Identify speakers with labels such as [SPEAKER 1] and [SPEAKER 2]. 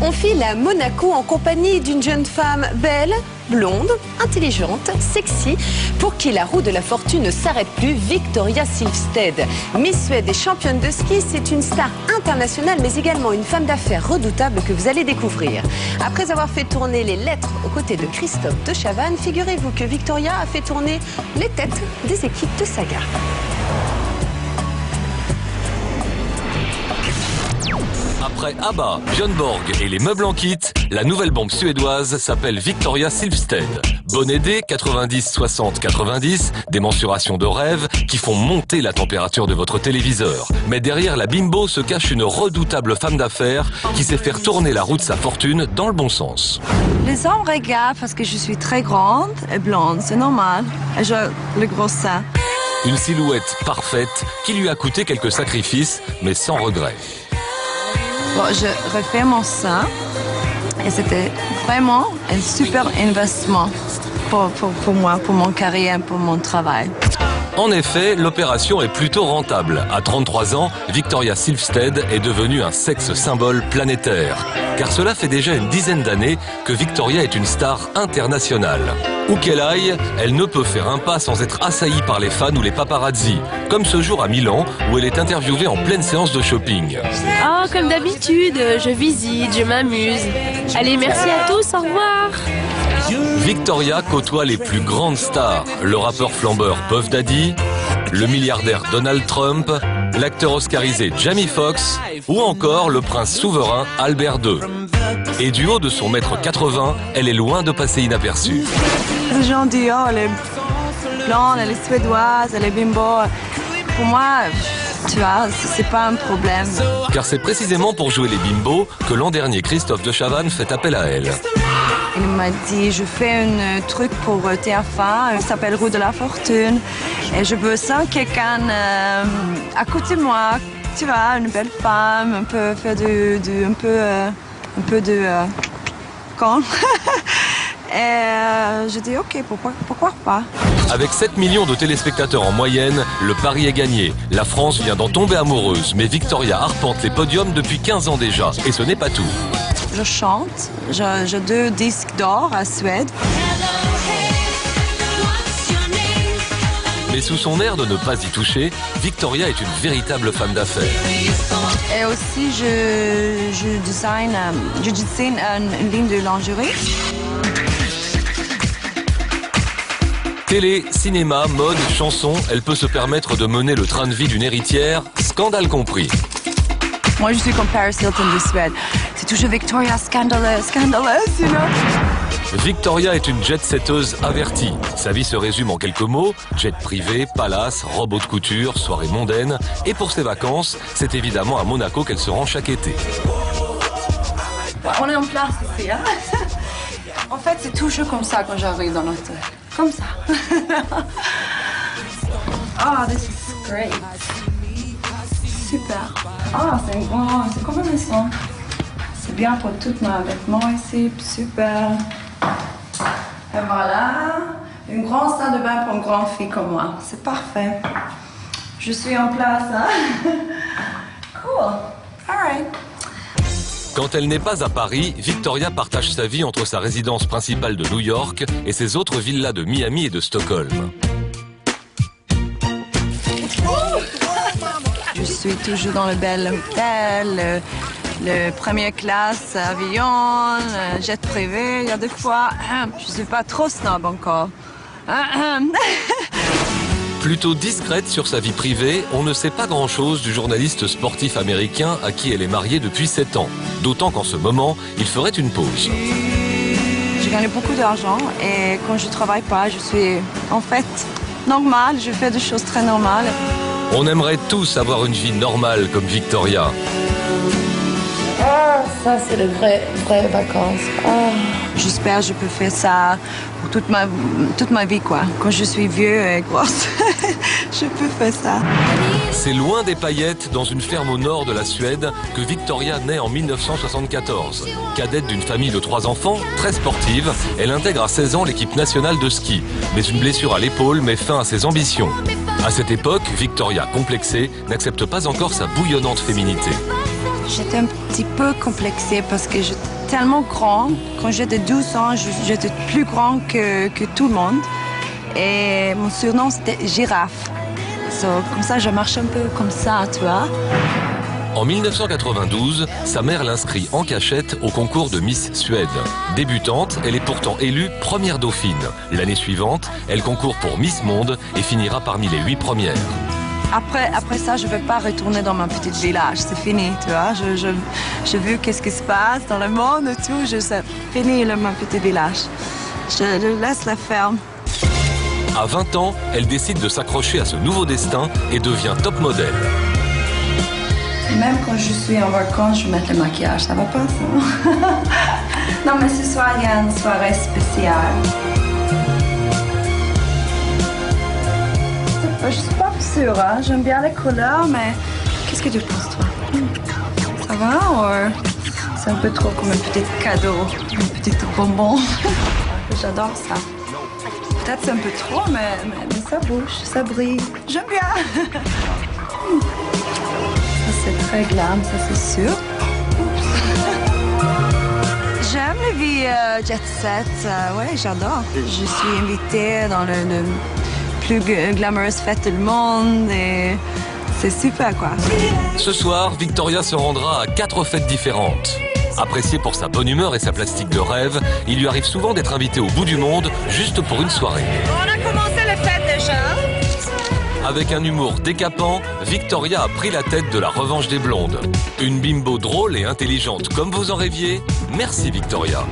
[SPEAKER 1] On file à Monaco en compagnie d'une jeune femme belle, blonde, intelligente, sexy, pour qui la roue de la fortune ne s'arrête plus, Victoria Silvstedt. Miss Suède et championne de ski, c'est une star internationale, mais également une femme d'affaires redoutable que vous allez découvrir. Après avoir fait tourner les lettres aux côtés de Christophe de Chavannes, figurez-vous que Victoria a fait tourner les têtes des équipes de saga.
[SPEAKER 2] Après ABBA, Björn Borg et les meubles en kit, la nouvelle bombe suédoise s'appelle Victoria Silvstedt. Bonne idée, 90, 60, 90, des mensurations de rêve qui font monter la température de votre téléviseur. Mais derrière la bimbo se cache une redoutable femme d'affaires qui sait faire tourner la roue de sa fortune dans le bon sens.
[SPEAKER 3] Les hommes regardent parce que je suis très grande et blonde, c'est normal. Et j'ai le gros sein.
[SPEAKER 2] Une silhouette parfaite qui lui a coûté quelques sacrifices, mais sans regret.
[SPEAKER 3] Bon, je refais mon sein et c'était vraiment un super investissement pour moi, pour mon carrière, pour mon travail.
[SPEAKER 2] En effet, l'opération est plutôt rentable. À 33 ans, Victoria Silvstedt est devenue un sexe symbole planétaire. Car cela fait déjà une dizaine d'années que Victoria est une star internationale. Où qu'elle aille, elle ne peut faire un pas sans être assaillie par les fans ou les paparazzi. Comme ce jour à Milan, où elle est interviewée en pleine séance de shopping.
[SPEAKER 4] Oh, comme d'habitude, je visite, je m'amuse. Allez, merci à tous, au revoir.
[SPEAKER 2] Victoria côtoie les plus grandes stars, le rappeur flambeur Puff Daddy, le milliardaire Donald Trump, l'acteur oscarisé Jamie Foxx ou encore le prince souverain Albert II. Et du haut de son mètre 80, elle est loin de passer inaperçue.
[SPEAKER 3] Les gens disent, oh, elle est blonde, elle est suédoise, elle est bimbo. Pour moi, tu vois, c'est pas un problème.
[SPEAKER 2] Car c'est précisément pour jouer les bimbos que l'an dernier Christophe de Chavannes fait appel à elle.
[SPEAKER 3] Il m'a dit, je fais un truc pour TF1, ça s'appelle Roue de la Fortune. Et je veux ça, quelqu'un à côté de moi, tu vois, une belle femme, un peu faire un peu de con. Et je dis, ok, pourquoi pas.
[SPEAKER 2] Avec 7 millions de téléspectateurs en moyenne, le pari est gagné. La France vient d'en tomber amoureuse, mais Victoria arpente les podiums depuis 15 ans déjà. Et ce n'est pas tout.
[SPEAKER 3] Je chante, j'ai 2 disques d'or à Suède.
[SPEAKER 2] Mais sous son air de ne pas y toucher, Victoria est une véritable femme d'affaires.
[SPEAKER 3] Et aussi, je dessine une ligne de lingerie.
[SPEAKER 2] Télé, cinéma, mode, chanson, elle peut se permettre de mener le train de vie d'une héritière, scandale compris.
[SPEAKER 3] Moi, je suis comme Paris Hilton de Suède. C'est toujours Victoria, scandaleuse, you know.
[SPEAKER 2] Victoria est une jet-setteuse avertie. Sa vie se résume en quelques mots, jet privé, palace, robe haute couture, soirée mondaine. Et pour ses vacances, c'est évidemment à Monaco qu'elle se rend chaque été.
[SPEAKER 3] On est en place ici, hein. En fait, c'est toujours comme ça quand j'arrive dans l'hôtel. Comme ça. Ah, this is great. Super. Ah, c'est comme une maison. C'est bien pour tout mon vêtement ici, super. Et voilà, une grande salle de bain pour une grande fille comme moi. C'est parfait. Je suis en place, hein? Cool. All right.
[SPEAKER 2] Quand elle n'est pas à Paris, Victoria partage sa vie entre sa résidence principale de New York et ses autres villas de Miami et de Stockholm.
[SPEAKER 3] Je suis toujours dans le bel hôtel, le première classe, avion, jet privé. Il y a des fois, je ne suis pas trop snob encore.
[SPEAKER 2] Plutôt discrète sur sa vie privée, on ne sait pas grand-chose du journaliste sportif américain à qui elle est mariée depuis 7 ans. D'autant qu'en ce moment, il ferait une pause.
[SPEAKER 3] Je gagne beaucoup d'argent et quand je ne travaille pas, je suis en fait normale. Je fais des choses très normales.
[SPEAKER 2] On aimerait tous avoir une vie normale comme Victoria.
[SPEAKER 4] Ah, ça c'est le vrai vacances. Ah.
[SPEAKER 3] J'espère que je peux faire ça pour toute ma vie, quoi. Quand je suis vieux et grosse, je peux faire ça.
[SPEAKER 2] C'est loin des paillettes, dans une ferme au nord de la Suède, que Victoria naît en 1974. Cadette d'une famille de 3 enfants, très sportive, elle intègre à 16 ans l'équipe nationale de ski. Mais une blessure à l'épaule met fin à ses ambitions. À cette époque, Victoria, complexée, n'accepte pas encore sa bouillonnante féminité.
[SPEAKER 3] J'étais un petit peu complexée parce que tellement grand. Quand j'étais 12 ans, j'étais plus grand que tout le monde. Et mon surnom, c'était Girafe. Comme ça, je marche un peu comme ça, tu vois.
[SPEAKER 2] En 1992, sa mère l'inscrit en cachette au concours de Miss Suède. Débutante, elle est pourtant élue première dauphine. L'année suivante, elle concourt pour Miss Monde et finira parmi les 8 premières.
[SPEAKER 3] Après ça, je ne vais pas retourner dans mon petit village. C'est fini, tu vois. J'ai vu qu'est-ce qui se passe dans le monde et tout. C'est fini, mon petit village. Je laisse la ferme.
[SPEAKER 2] À 20 ans, elle décide de s'accrocher à ce nouveau destin et devient top modèle.
[SPEAKER 3] Même quand je suis en vacances, je mets le maquillage. Ça va pas, ça? Non, mais ce soir, il y a une soirée spéciale. Je suis pas sûre, hein? J'aime bien les couleurs, mais qu'est-ce que tu penses, toi? Ça va ou c'est un peu trop comme un petit cadeau, un petit bonbon? J'adore ça. Peut-être c'est un peu trop, mais ça bouge, ça brille. J'aime bien. Ça, c'est très glam, ça c'est sûr. J'aime la vie jet set. Ouais, j'adore. Je suis invitée dans le plus glamoureuse fête du monde et c'est super, quoi.
[SPEAKER 2] Ce soir, Victoria se rendra à 4 fêtes différentes. Appréciée pour sa bonne humeur et sa plastique de rêve, il lui arrive souvent d'être invité au bout du monde juste pour une soirée.
[SPEAKER 3] On a commencé les fêtes déjà.
[SPEAKER 2] Avec un humour décapant, Victoria a pris la tête de la revanche des blondes. Une bimbo drôle et intelligente comme vous en rêviez. Merci Victoria.